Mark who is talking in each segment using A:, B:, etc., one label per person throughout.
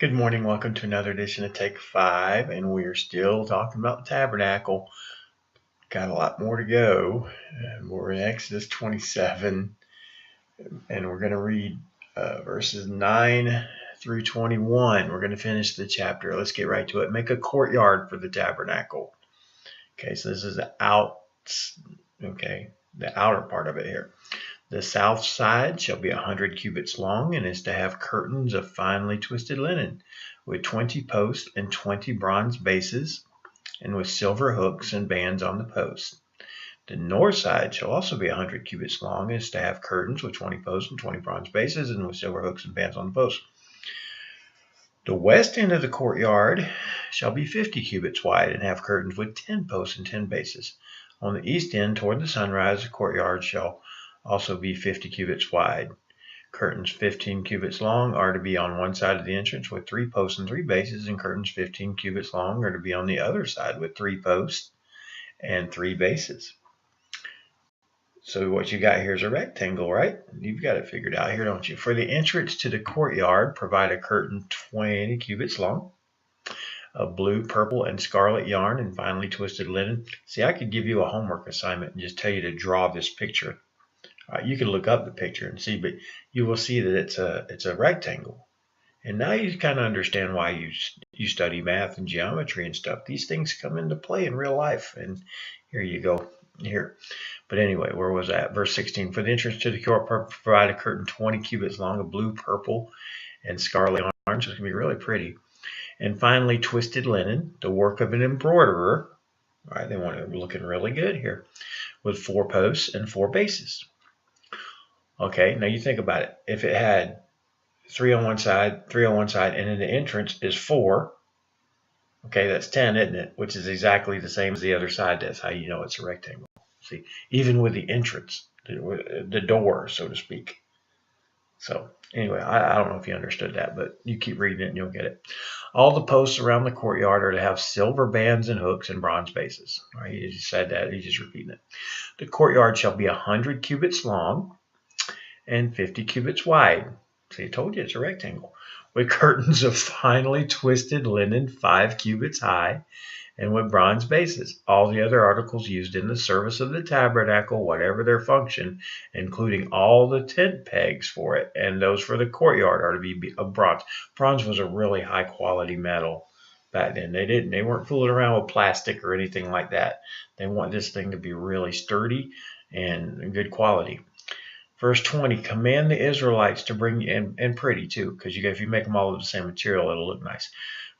A: Good morning. Welcome to another edition of Take 5, and we're still talking about the tabernacle. Got a lot more to go. We're in Exodus 27, and we're going to read verses 9 through 21. We're going to finish the chapter. Let's get right to it. Make a courtyard for the tabernacle. Okay, so this is the outer part of it here. The south side shall be 100 cubits long, and is to have curtains of finely twisted linen, with 20 posts and 20 bronze bases, and with silver hooks and bands on the posts. The north side shall also be 100 cubits long, and is to have curtains with 20 posts and 20 bronze bases, and with silver hooks and bands on the posts. The west end of the courtyard shall be 50 cubits wide, and have curtains with 10 posts and 10 bases. On the east end, toward the sunrise, the courtyard shall also be 50 cubits wide. Curtains 15 cubits long are to be on one side of the entrance with 3 posts and 3 bases, and curtains 15 cubits long are to be on the other side with 3 posts and 3 bases. So what you got here is a rectangle, right? You've got it figured out here, don't you? For the entrance to the courtyard, provide a curtain 20 cubits long of blue, purple, and scarlet yarn and finely twisted linen. See, I could give you a homework assignment and just tell you to draw this picture. You can look up the picture and see, but you will see that it's a rectangle. And now you kind of understand why you study math and geometry and stuff. These things come into play in real life. And here you go. Here. But anyway, where was that? Verse 16. For the entrance to the court, provide a curtain 20 cubits long of blue, purple, and scarlet yarn. So it's going to be really pretty. And finally, twisted linen, the work of an embroiderer. All right, they want it looking really good here. With 4 posts and 4 bases. Okay, now you think about it. If it had 3 on one side, 3 on one side, and then the entrance is 4, okay, that's 10, isn't it? Which is exactly the same as the other side. That's how you know it's a rectangle. See, even with the entrance, the door, so to speak. So anyway, I don't know if you understood that, but you keep reading it and you'll get it. All the posts around the courtyard are to have silver bands and hooks and bronze bases. All right, he just said that. He's just repeating it. The courtyard shall be 100 cubits long and 50 cubits wide. See, I told you it's a rectangle. With curtains of finely twisted linen 5 cubits high, and with bronze bases. All the other articles used in the service of the tabernacle, whatever their function, including all the tent pegs for it, and those for the courtyard, are to be of bronze. Bronze was a really high quality metal back then. They weren't fooling around with plastic or anything like that. They want this thing to be really sturdy and good quality. Verse 20, command the Israelites to bring you, and pretty too, because if you make them all of the same material, it'll look nice.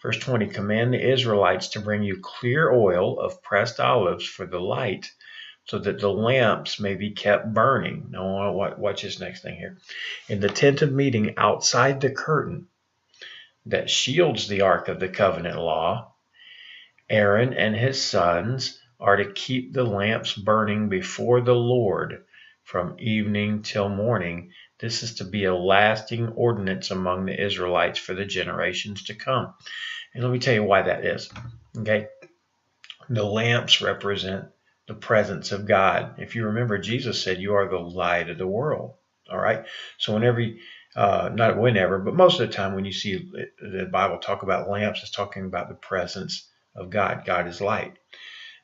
A: Verse 20, command the Israelites to bring you clear oil of pressed olives for the light, so that the lamps may be kept burning. Now, watch this next thing here. In the tent of meeting outside the curtain that shields the ark of the covenant law, Aaron and his sons are to keep the lamps burning before the Lord from evening till morning. This is to be a lasting ordinance among the Israelites for the generations to come. And let me tell you why that is. Okay, the lamps represent the presence of God. If you remember, Jesus said, you are the light of the world. All right, so not whenever, but most of the time when you see the Bible talk about lamps, it's talking about the presence of God. God is light.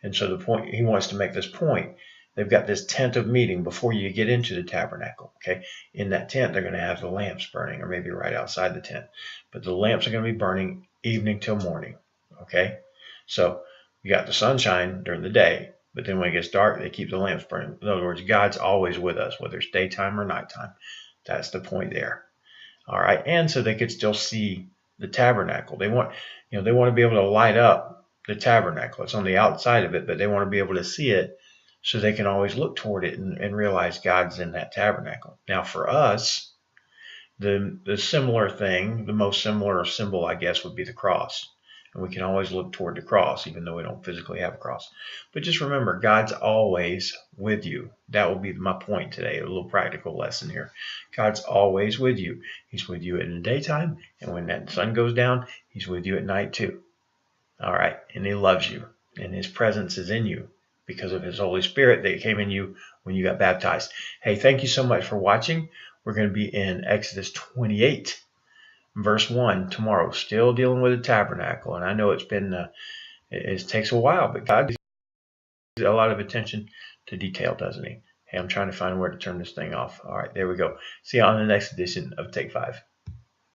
A: And so the point, he wants to make this point. They've got this tent of meeting before you get into the tabernacle. Okay, in that tent, they're going to have the lamps burning, or maybe right outside the tent. But the lamps are going to be burning evening till morning. Okay, so you got the sunshine during the day, but then when it gets dark, they keep the lamps burning. In other words, God's always with us, whether it's daytime or nighttime. That's the point there. All right, and so they could still see the tabernacle. They want to be able to light up the tabernacle. It's on the outside of it, but they want to be able to see it, so they can always look toward it and realize God's in that tabernacle. Now for us, the similar thing, the most similar symbol, I guess, would be the cross. And we can always look toward the cross, even though we don't physically have a cross. But just remember, God's always with you. That will be my point today, a little practical lesson here. God's always with you. He's with you in the daytime, and when that sun goes down, he's with you at night too. All right, and he loves you, and his presence is in you, because of his Holy Spirit that came in you when you got baptized. Hey, thank you so much for watching. We're going to be in Exodus 28 verse 1 tomorrow, still dealing with the tabernacle. And I know it's been, it takes a while, but God gives a lot of attention to detail, doesn't he? Hey, I'm trying to find where to turn this thing off. All right, there we go. See you on the next edition of Take 5.